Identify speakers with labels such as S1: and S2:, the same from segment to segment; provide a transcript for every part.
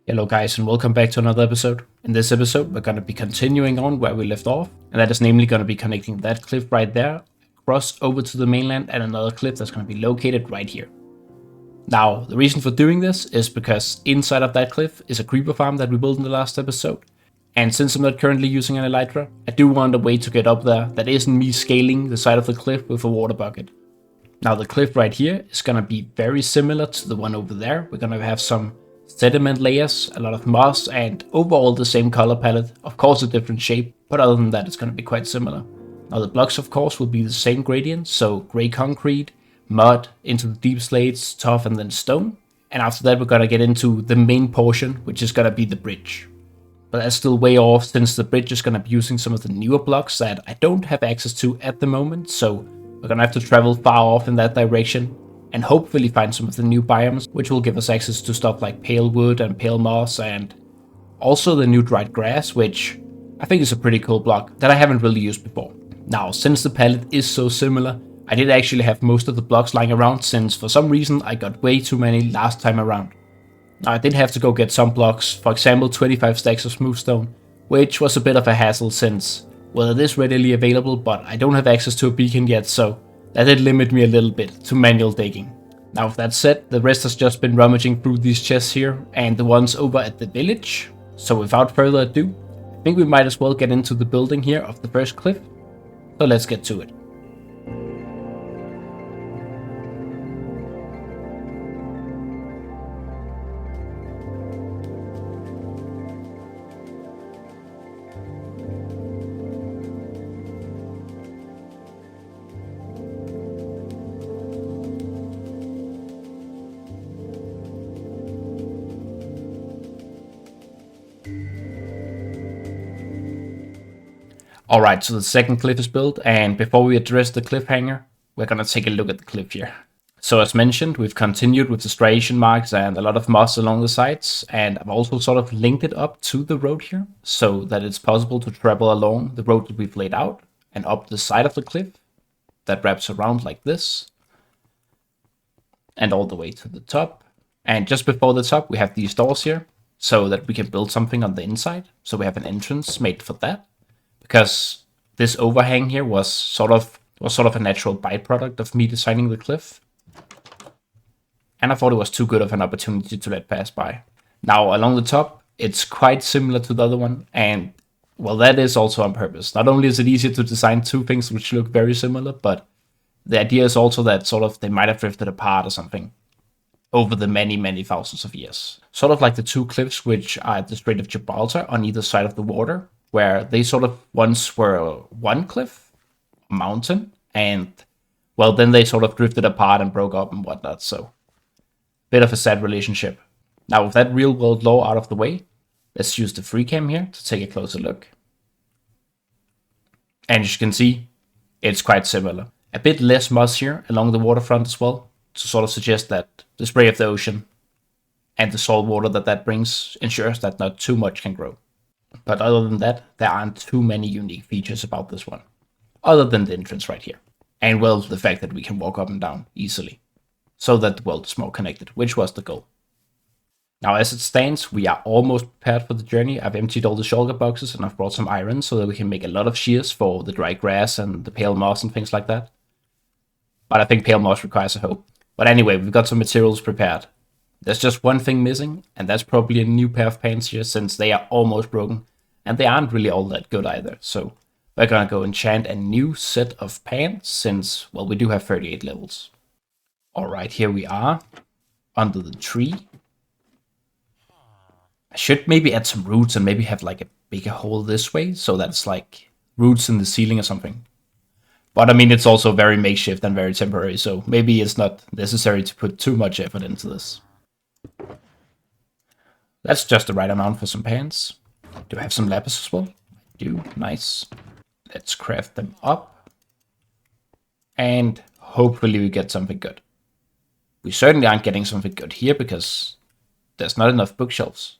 S1: Hello guys and welcome back to another episode. In this episode we're going to be continuing on where we left off, and that is namely going to be connecting that cliff right there across over to the mainland and another cliff that's going to be located right here. Now the reason for doing this is because inside of that cliff is a creeper farm that we built in the last episode, and since I'm not currently using an elytra, I do want a way to get up there that isn't me scaling the side of the cliff with a water bucket. Now the cliff right here is going to be very similar to the one over there. We're going to have some sediment layers, a lot of moss, and overall the same color palette. Of course a different shape, but other than that it's going to be quite similar. Now the blocks of course will be the same gradient, so grey concrete, mud, into the deep slates, tough, and then stone. And after that we're going to get into the main portion, which is going to be the bridge. But that's still way off since the bridge is going to be using some of the newer blocks that I don't have access to at the moment, so we're going to have to travel far off in that direction and hopefully find some of the new biomes, which will give us access to stuff like pale wood and pale moss, and also the new dried grass, which I think is a pretty cool block that I haven't really used before. Now, since the palette is so similar, I did actually have most of the blocks lying around, since for some reason I got way too many last time around. Now, I did have to go get some blocks, for example 25 stacks of smooth stone, which was a bit of a hassle since, well, it is readily available, but I don't have access to a beacon yet, so that did limit me a little bit to manual digging. Now with that said, the rest has just been rummaging through these chests here and the ones over at the village. So without further ado, I think we might as well get into the building here of the first cliff. So let's get to it. Alright, so the second cliff is built, and before we address the cliffhanger, we're gonna take a look at the cliff here. So as mentioned, we've continued with the striation marks and a lot of moss along the sides, and I've also sort of linked it up to the road here, so that it's possible to travel along the road that we've laid out, and up the side of the cliff, that wraps around like this, and all the way to the top. And just before the top, we have these doors here, so that we can build something on the inside, so we have an entrance made for that. Because this overhang here was sort of a natural byproduct of me designing the cliff. And I thought it was too good of an opportunity to let pass by. Now along the top, it's quite similar to the other one, and well, that is also on purpose. Not only is it easier to design two things which look very similar, but the idea is also that sort of they might have drifted apart or something over the many thousands of years. Sort of like the two cliffs which are at the Strait of Gibraltar on either side of the water, where they sort of once were one cliff, a mountain, and well, then they sort of drifted apart and broke up and whatnot, so bit of a sad relationship. Now with that real world lore out of the way, let's use the Freecam here to take a closer look. And as you can see, it's quite similar. A bit less moss here along the waterfront as well, to sort of suggest that the spray of the ocean and the salt water that brings ensures that not too much can grow. But other than that, there aren't too many unique features about this one, other than the entrance right here. And well, the fact that we can walk up and down easily, so that the world is more connected, which was the goal. Now as it stands, we are almost prepared for the journey. I've emptied all the shulker boxes and I've brought some iron so that we can make a lot of shears for the dry grass and the pale moss and things like that. But I think pale moss requires a hoe. But anyway, we've got some materials prepared. There's just one thing missing, and that's probably a new pair of pants here, since they are almost broken, and they aren't really all that good either. So we're gonna go enchant a new set of pants, since, well, we do have 38 levels. Alright, here we are, under the tree. I should maybe add some roots and maybe have like a bigger hole this way, so that's like roots in the ceiling or something. But I mean, it's also very makeshift and very temporary, so maybe it's not necessary to put too much effort into this. That's just the right amount for some pants. Do I have some lapis as well? I do. Nice. Let's craft them up. And hopefully we get something good. We certainly aren't getting something good here because there's not enough bookshelves.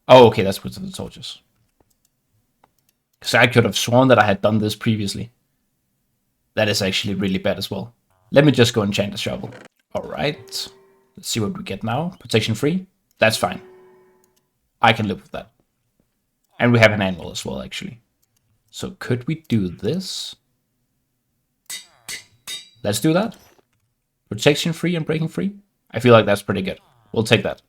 S1: Oh, okay, that's because of the torches. Because I could have sworn that I had done this previously. That is actually really bad as well. Let me just go enchant a shovel. Alright. Let's see what we get now. Protection 3. That's fine. I can live with that. And we have an animal as well, actually. So could we do this? Let's do that. Protection free and breaking free. I feel like that's pretty good. We'll take that.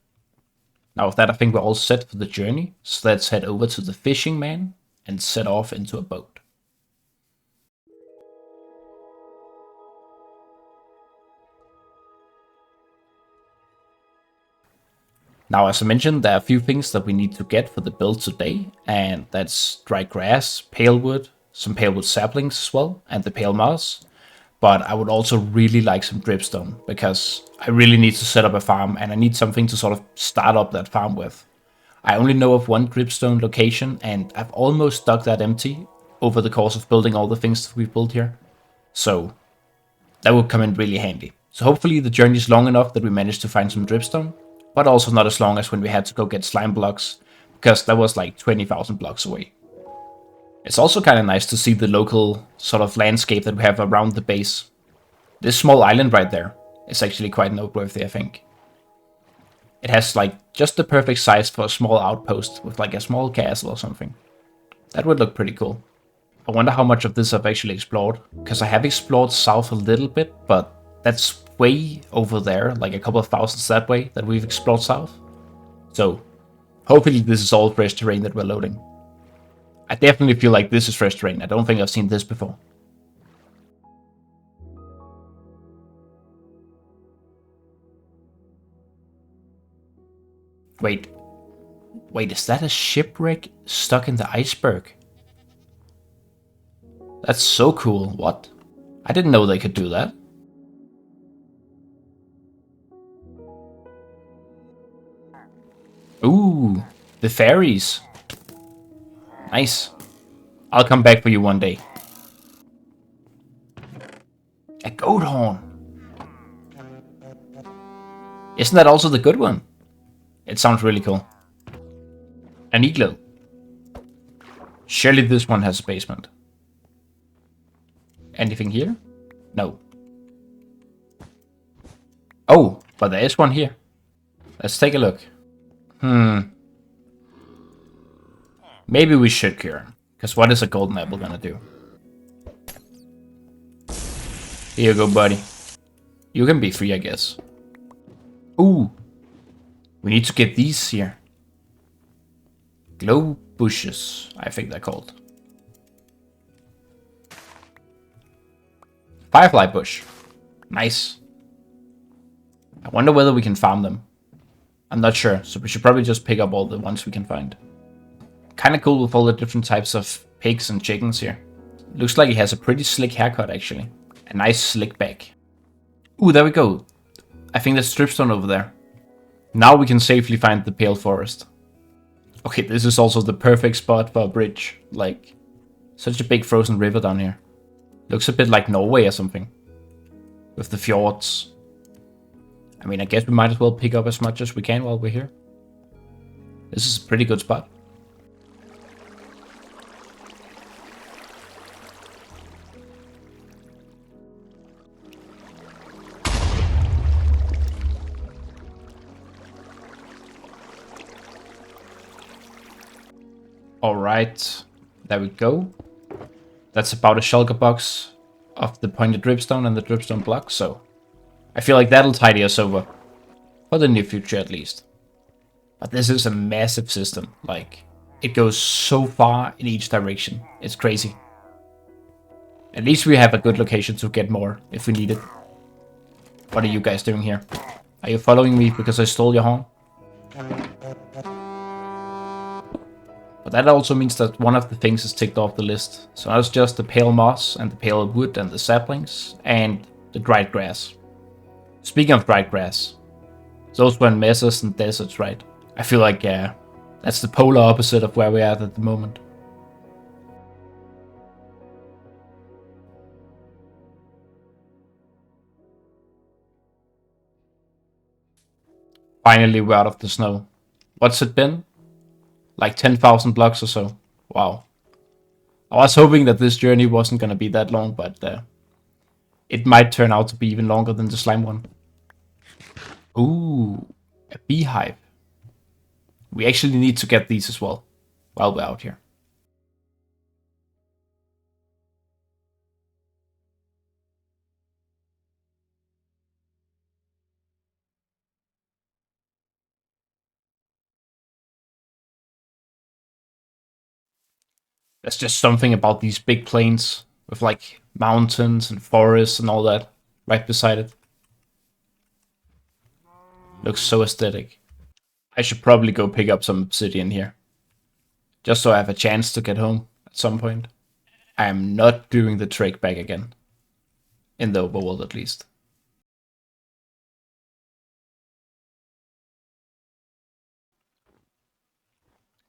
S1: Now with that, I think we're all set for the journey. So let's head over to the fishing man and set off into a boat. Now, as I mentioned, there are a few things that we need to get for the build today, and that's dry grass, pale wood, some pale wood saplings as well, and the pale moss. But I would also really like some dripstone, because I really need to set up a farm, and I need something to sort of start up that farm with. I only know of one dripstone location, and I've almost dug that empty over the course of building all the things that we've built here. So that would come in really handy. So hopefully the journey is long enough that we manage to find some dripstone, but also not as long as when we had to go get slime blocks, because that was like 20,000 blocks away. It's also kind of nice to see the local sort of landscape that we have around the base. This small island right there is actually quite noteworthy, I think. It has like just the perfect size for a small outpost with like a small castle or something. That would look pretty cool. I wonder how much of this I've actually explored, because I have explored south a little bit, but that's way over there, like a couple of thousands that way that we've explored south. So hopefully this is all fresh terrain that we're loading. I definitely feel like this is fresh terrain. I don't think I've seen this before. Wait, is that a shipwreck stuck in the iceberg? That's so cool. What? I didn't know they could do that. Ooh, the fairies. Nice. I'll come back for you one day. A goat horn. Isn't that also the good one? It sounds really cool. An igloo. Surely this one has a basement. Anything here? No. Oh, but there is one here. Let's take a look. Maybe we should cure him. Because what is a golden apple gonna do? Here you go, buddy. You can be free, I guess. Ooh. We need to get these here. Glow bushes, I think they're called. Firefly bush. Nice. I wonder whether we can farm them. I'm not sure, so we should probably just pick up all the ones we can find. Kinda cool with all the different types of pigs and chickens here. Looks like he has a pretty slick haircut, actually. A nice slick back. Ooh, there we go. I think there's dripstone over there. Now we can safely find the pale forest. Okay, this is also the perfect spot for a bridge. Like, such a big frozen river down here. Looks a bit like Norway or something. With the fjords. I mean, I guess we might as well pick up as much as we can while we're here. This is a pretty good spot. Alright, there we go. That's about a shulker box of the pointed dripstone and the dripstone block, so I feel like that'll tidy us over. For the near future, at least. But this is a massive system. Like, it goes so far in each direction. It's crazy. At least we have a good location to get more, if we need it. What are you guys doing here? Are you following me because I stole your horn? But that also means that one of the things is ticked off the list. So now it's just the pale moss and the pale wood and the saplings and the dried grass. Speaking of dried grass, those were in mesas and deserts, right? I feel like that's the polar opposite of where we're at the moment. Finally, we're out of the snow. What's it been? Like 10,000 blocks or so. Wow. I was hoping that this journey wasn't going to be that long, but it might turn out to be even longer than the slime one. Ooh, a beehive. We actually need to get these as well while we're out here. There's just something about these big plains with like mountains and forests and all that right beside it. Looks so aesthetic. I should probably go pick up some obsidian here, just so I have a chance to get home at some point. I am not doing the trek back again, in the overworld at least.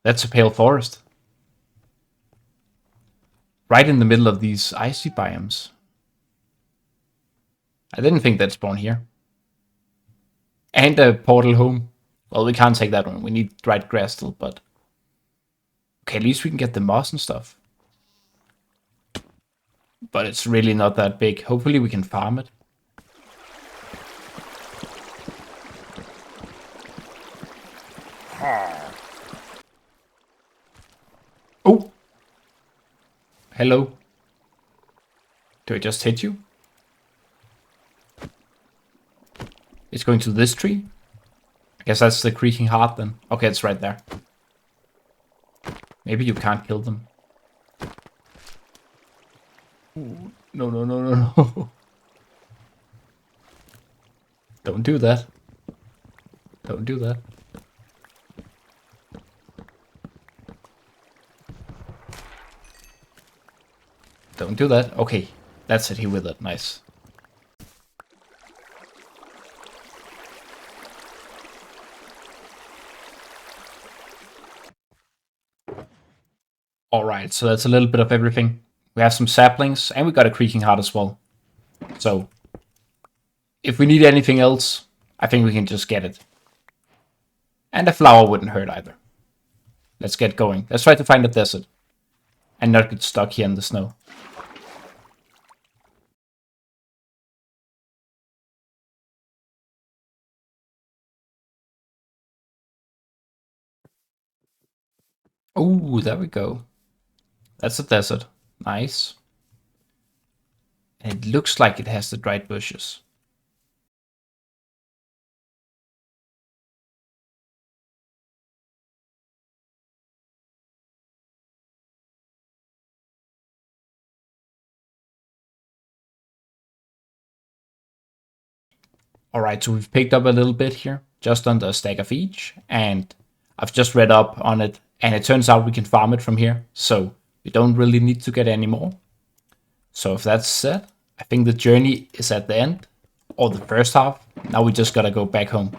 S1: That's a pale forest. Right in the middle of these icy biomes. I didn't think they'd spawn here. And a portal home. Well, we can't take that one. We need dried grass still, but... Okay, at least we can get the moss and stuff. But it's really not that big. Hopefully we can farm it. Oh! Hello. Do I just hit you? It's going to this tree? I guess that's the creaking heart then. Okay, it's right there. Maybe you can't kill them. Ooh, no, no, no, no, no. Don't do that. Don't do that. Don't do that. Okay, that's it. He with it. Nice. Alright, so that's a little bit of everything. We have some saplings, and we got a creaking heart as well. So, if we need anything else, I think we can just get it. And a flower wouldn't hurt either. Let's get going. Let's try to find a desert. And not get stuck here in the snow. Oh, there we go. That's a desert. Nice. And it looks like it has the dried bushes. Alright, so we've picked up a little bit here, just under a stack of each, and I've just read up on it, and it turns out we can farm it from here, so we don't really need to get any more. So if that's set, I think the journey is at the end, or the first half. Now we just gotta go back home.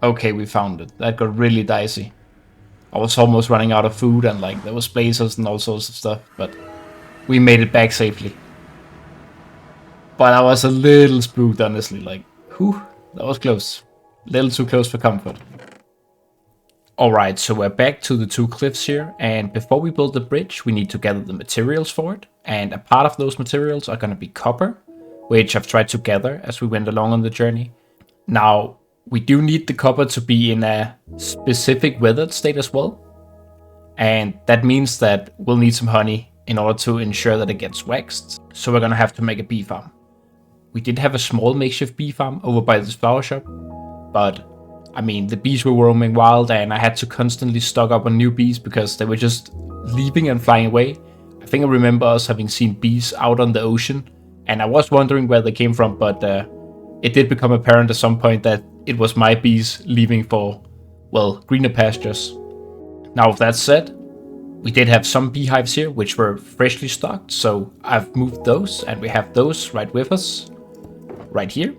S1: Okay, we found it. That got really dicey. I was almost running out of food and like there was blazes and all sorts of stuff, but we made it back safely. But I was a little spooked, honestly, like, whew, that was close. A little too close for comfort. Alright, so we're back to the two cliffs here, and before we build the bridge, we need to gather the materials for it, and a part of those materials are going to be copper, which I've tried to gather as we went along on the journey. Now, we do need the copper to be in a specific weathered state as well. And that means that we'll need some honey in order to ensure that it gets waxed. So we're gonna have to make a bee farm. We did have a small makeshift bee farm over by this flower shop. But, I mean, the bees were roaming wild and I had to constantly stock up on new bees because they were just leaving and flying away. I think I remember us having seen bees out on the ocean. And I was wondering where they came from, but it did become apparent at some point that it was my bees leaving for, well, greener pastures. Now, with that said, we did have some beehives here, which were freshly stocked, so I've moved those, and we have those right with us, right here.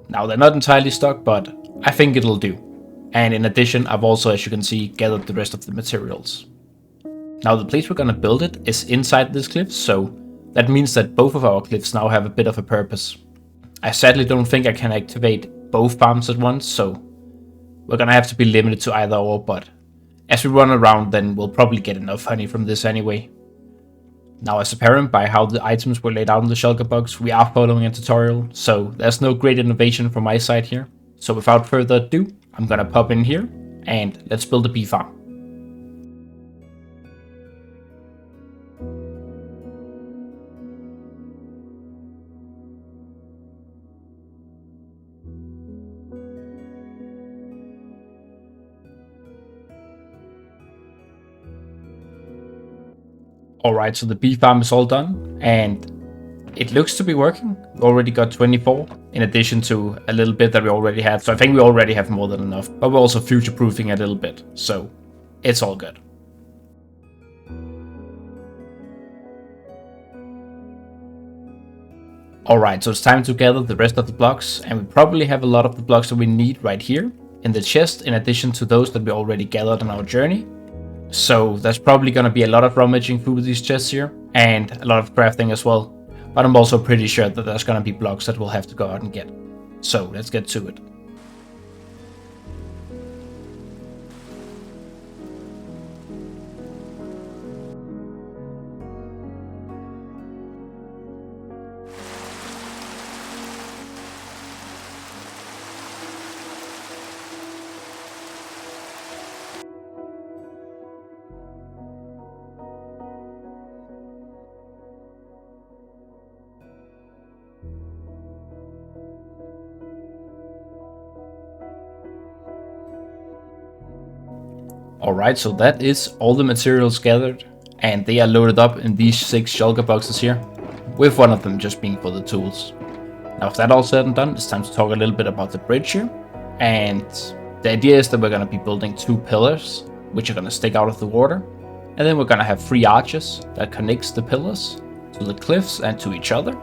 S1: Now, they're not entirely stocked, but I think it'll do. And in addition, I've also, as you can see, gathered the rest of the materials. Now the place we're gonna build it is inside this cliff, so that means that both of our cliffs now have a bit of a purpose. I sadly don't think I can activate both farms at once, so we're gonna have to be limited to either or, but as we run around then we'll probably get enough honey from this anyway. Now, as apparent by how the items were laid out in the shulker box, we are following a tutorial, so there's no great innovation from my side here. So without further ado, I'm gonna pop in here and let's build a bee farm. Alright, so the bee farm is all done, and it looks to be working. We already got 24, in addition to a little bit that we already had, so I think we already have more than enough, but we're also future-proofing a little bit, so it's all good. Alright, so it's time to gather the rest of the blocks, and we probably have a lot of the blocks that we need right here in the chest, in addition to those that we already gathered on our journey. So there's probably going to be a lot of rummaging through these chests here, and a lot of crafting as well. But I'm also pretty sure that there's going to be blocks that we'll have to go out and get. So let's get to it. Alright, so that is all the materials gathered, and they are loaded up in these 6 shulker boxes here, with one of them just being for the tools. Now, if that all said and done, it's time to talk a little bit about the bridge here, and the idea is that we're going to be building 2 pillars, which are going to stick out of the water, and then we're going to have 3 arches that connects the pillars to the cliffs and to each other,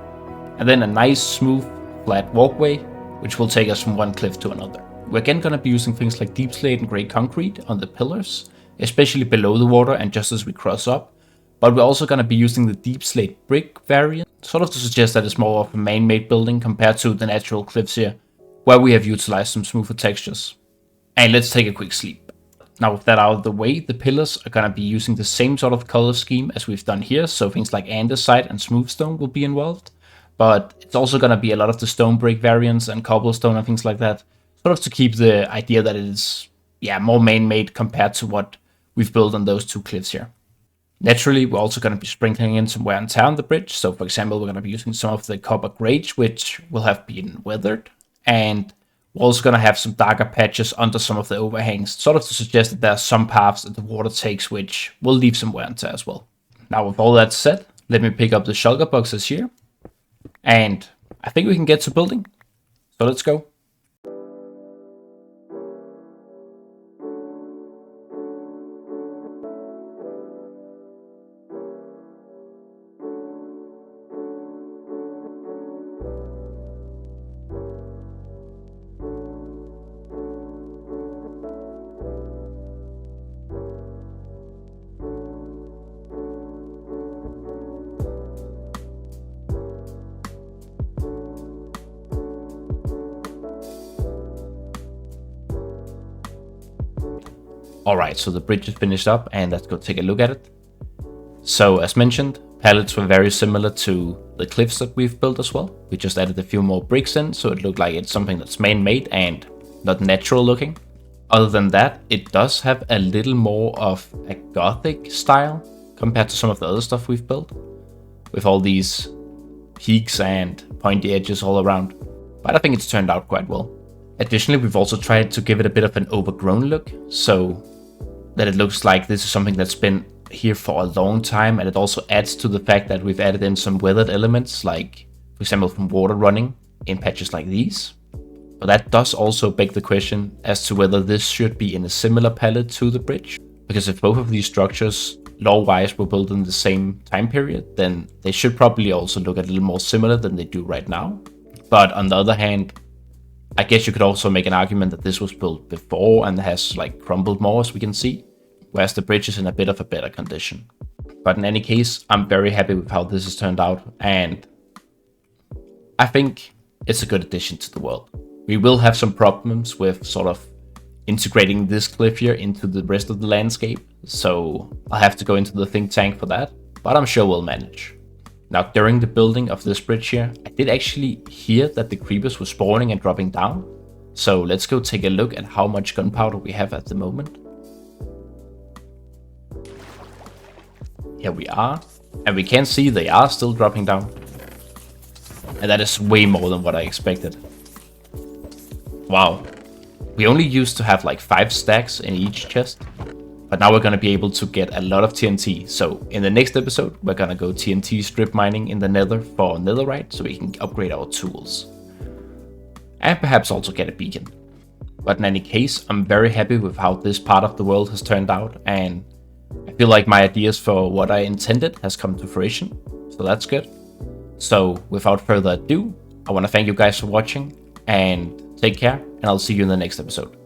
S1: and then a nice, smooth, flat walkway, which will take us from one cliff to another. We're again going to be using things like deep slate and grey concrete on the pillars, especially below the water and just as we cross up. But we're also going to be using the deep slate brick variant, sort of to suggest that it's more of a man-made building compared to the natural cliffs here, where we have utilized some smoother textures. And let's take a quick sleep. Now, with that out of the way, the pillars are going to be using the same sort of color scheme as we've done here, so things like andesite and smooth stone will be involved. But it's also going to be a lot of the stone brick variants and cobblestone and things like that, sort of to keep the idea that it is, more man-made compared to what we've built on those 2 cliffs here. Naturally, we're also going to be sprinkling in some wear and tear on the bridge. So, for example, we're going to be using some of the copper grades, which will have been weathered. And we're also going to have some darker patches under some of the overhangs, sort of to suggest that there are some paths that the water takes, which will leave some wear and tear as well. Now, with all that said, let me pick up the shulker boxes here. And I think we can get to building. So let's go. Alright, so the bridge is finished up and let's go take a look at it. So as mentioned, pallets were very similar to the cliffs that we've built as well. We just added a few more bricks in, so it looked like it's something that's man-made and not natural looking. Other than that, it does have a little more of a gothic style compared to some of the other stuff we've built, with all these peaks and pointy edges all around. But I think it's turned out quite well. Additionally, we've also tried to give it a bit of an overgrown look, so that it looks like this is something that's been here for a long time, and it also adds to the fact that we've added in some weathered elements, like, for example, from water running in patches like these. But that does also beg the question as to whether this should be in a similar palette to the bridge, because if both of these structures, lore-wise, were built in the same time period, then they should probably also look a little more similar than they do right now. But on the other hand, I guess you could also make an argument that this was built before and has like crumbled more, as we can see, whereas the bridge is in a bit of a better condition. But in any case, I'm very happy with how this has turned out, and I think it's a good addition to the world. We will have some problems with sort of integrating this cliff here into the rest of the landscape, so I'll have to go into the think tank for that, but I'm sure we'll manage. Now, during the building of this bridge here, I did actually hear that the creepers were spawning and dropping down, so let's go take a look at how much gunpowder we have at the moment. Here we are, and we can see they are still dropping down, and that is way more than what I expected. Wow, we only used to have like 5 stacks in each chest, but now we're going to be able to get a lot of TNT. So in the next episode, we're going to go TNT strip mining in the nether for netherite so we can upgrade our tools. And perhaps also get a beacon. But in any case, I'm very happy with how this part of the world has turned out, and I feel like my ideas for what I intended has come to fruition, so that's good. So without further ado, I want to thank you guys for watching, and take care, and I'll see you in the next episode.